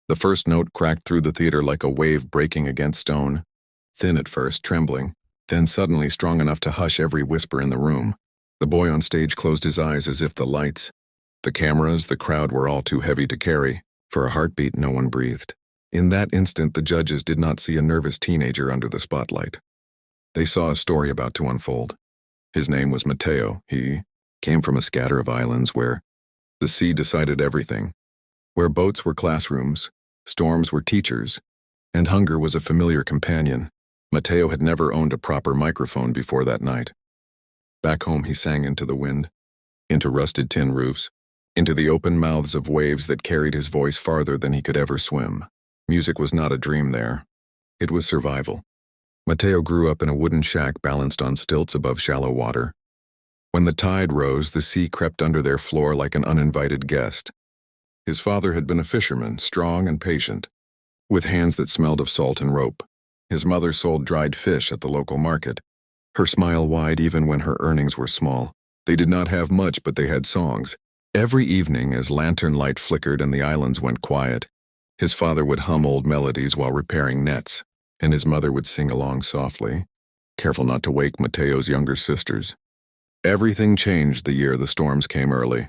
The first note cracked through the theater like a wave breaking against stone, thin at first, trembling, then suddenly strong enough to hush every whisper in the room. The boy on stage closed his eyes as if the lights, the cameras, the crowd were all too heavy to carry. For a heartbeat, no one breathed. In that instant, the judges did not see a nervous teenager under the spotlight. They saw a story about to unfold. His name was Mateo. He came from a scatter of islands where the sea decided everything, where boats were classrooms, storms were teachers, and hunger was a familiar companion. Mateo had never owned a proper microphone before that night. Back home, he sang into the wind, into rusted tin roofs, into the open mouths of waves that carried his voice farther than he could ever swim. Music was not a dream there. It was survival. Mateo grew up in a wooden shack balanced on stilts above shallow water. When the tide rose, the sea crept under their floor like an uninvited guest. His father had been a fisherman, strong and patient, with hands that smelled of salt and rope. His mother sold dried fish at the local market, her smile wide even when her earnings were small. They did not have much, but they had songs. Every evening, as lantern light flickered and the islands went quiet, his father would hum old melodies while repairing nets, and his mother would sing along softly, careful not to wake Mateo's younger sisters. Everything changed the year the storms came early.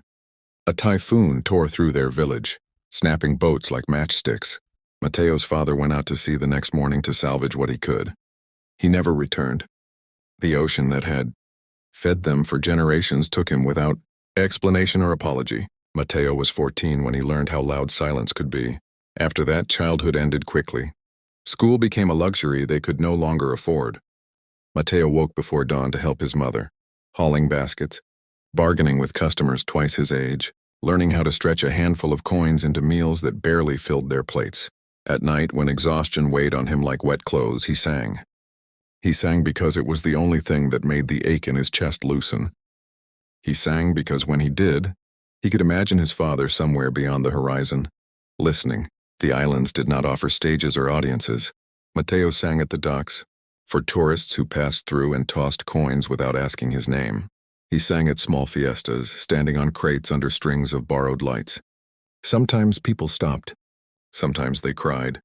A typhoon tore through their village, snapping boats like matchsticks. Mateo's father went out to sea the next morning to salvage what he could. He never returned. The ocean that had fed them for generations took him without explanation or apology. Mateo was 14 when he learned how loud silence could be. After that, childhood ended quickly. School became a luxury they could no longer afford. Mateo woke before dawn to help his mother, hauling baskets, bargaining with customers twice his age, learning how to stretch a handful of coins into meals that barely filled their plates. At night, when exhaustion weighed on him like wet clothes, he sang. He sang because it was the only thing that made the ache in his chest loosen. He sang because when he did, he could imagine his father somewhere beyond the horizon, listening. The islands did not offer stages or audiences. Mateo sang at the docks, for tourists who passed through and tossed coins without asking his name. He sang at small fiestas, standing on crates under strings of borrowed lights. Sometimes people stopped. Sometimes they cried.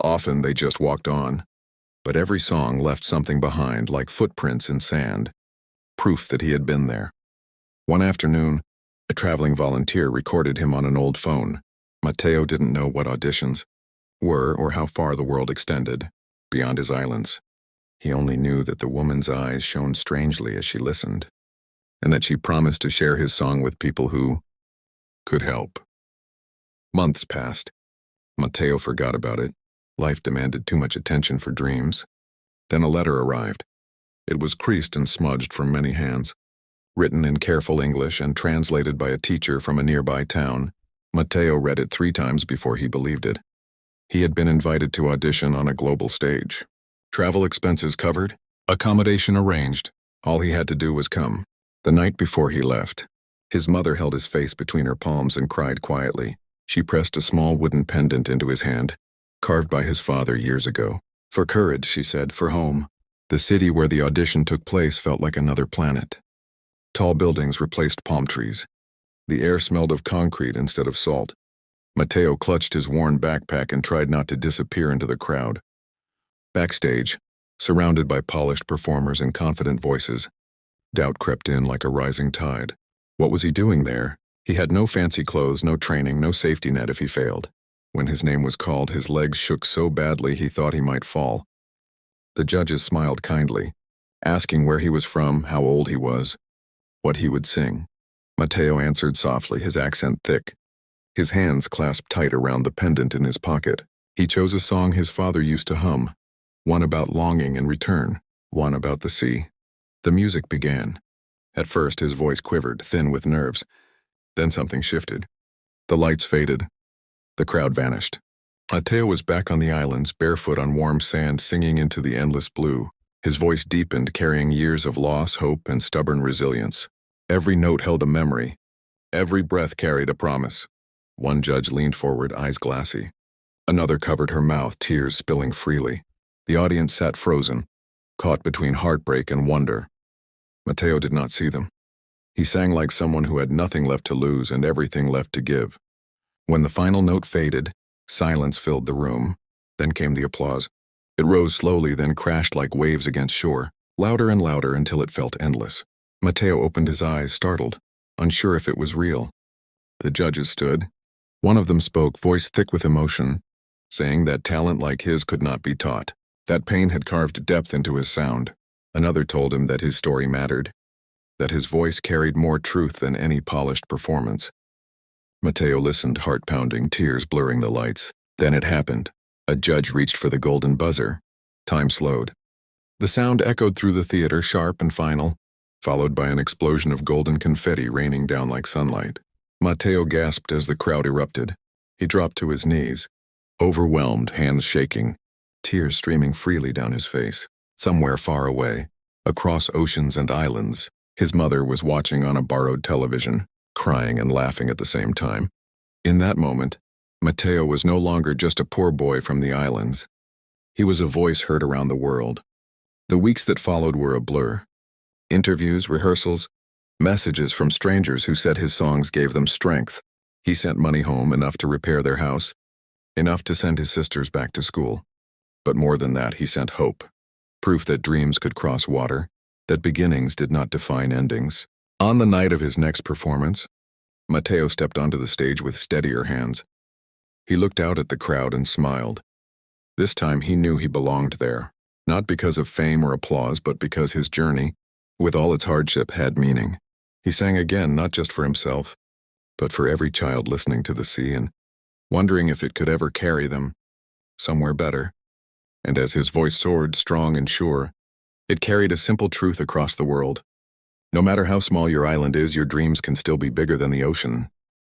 Often they just walked on. But every song left something behind, like footprints in sand, proof that he had been there. One afternoon, a traveling volunteer recorded him on an old phone. Mateo didn't know what auditions were or how far the world extended beyond his islands. He only knew that the woman's eyes shone strangely as she listened, and that she promised to share his song with people who could help. Months passed. Mateo forgot about it. Life demanded too much attention for dreams. Then a letter arrived. It was creased and smudged from many hands, written in careful English and translated by a teacher from a nearby town. Mateo read it 3 times before he believed it. He had been invited to audition on a global stage. Travel expenses covered, accommodation arranged. All he had to do was come. The night before he left, his mother held his face between her palms and cried quietly. She pressed a small wooden pendant into his hand, carved by his father years ago. For courage, she said, for home. The city where the audition took place felt like another planet. Tall buildings replaced palm trees. The air smelled of concrete instead of salt. Mateo clutched his worn backpack and tried not to disappear into the crowd. Backstage, surrounded by polished performers and confident voices, doubt crept in like a rising tide. What was he doing there? He had no fancy clothes, no training, no safety net if he failed. When his name was called, his legs shook so badly he thought he might fall. The judges smiled kindly, asking where he was from, how old he was, what he would sing. Mateo answered softly, his accent thick. His hands clasped tight around the pendant in his pocket. He chose a song his father used to hum, one about longing and return, one about the sea. The music began. At first his voice quivered, thin with nerves. Then something shifted. The lights faded. The crowd vanished. Mateo was back on the islands, barefoot on warm sand, singing into the endless blue. His voice deepened, carrying years of loss, hope, and stubborn resilience. Every note held a memory. Every breath carried a promise. One judge leaned forward, eyes glassy. Another covered her mouth, tears spilling freely. The audience sat frozen, caught between heartbreak and wonder. Mateo did not see them. He sang like someone who had nothing left to lose and everything left to give. When the final note faded, Silence filled the room. Then came the applause. It rose slowly, then crashed like waves against shore, louder and louder until it felt endless. Matteo opened his eyes, startled, unsure if it was real. The judges stood. One of them spoke, voice thick with emotion, saying that talent like his could not be taught, that pain had carved depth into his sound. Another told him that his story mattered, that his voice carried more truth than any polished performance. Matteo listened, heart pounding, tears blurring the lights. Then it happened. A judge reached for the golden buzzer. Time slowed. The sound echoed through the theater, sharp and final, followed by an explosion of golden confetti raining down like sunlight. Matteo gasped as the crowd erupted. He dropped to his knees, overwhelmed, hands shaking, tears streaming freely down his face. Somewhere far away, across oceans and islands, his mother was watching on a borrowed television, crying and laughing at the same time. In that moment, Matteo was no longer just a poor boy from the islands. He was a voice heard around the world. The weeks that followed were a blur. Interviews, rehearsals, messages from strangers who said his songs gave them strength. He sent money home, enough to repair their house, enough to send his sisters back to school. But more than that, he sent hope. Proof that dreams could cross water, that beginnings did not define endings. On the night of his next performance, Matteo stepped onto the stage with steadier hands. He looked out at the crowd and smiled. This time he knew he belonged there, not because of fame or applause, but because his journey, with all its hardship, had meaning. He sang again, not just for himself, but for every child listening to the sea and wondering if it could ever carry them somewhere better. And as his voice soared, strong and sure, it carried a simple truth across the world. No matter how small your island is, your dreams can still be bigger than the ocean.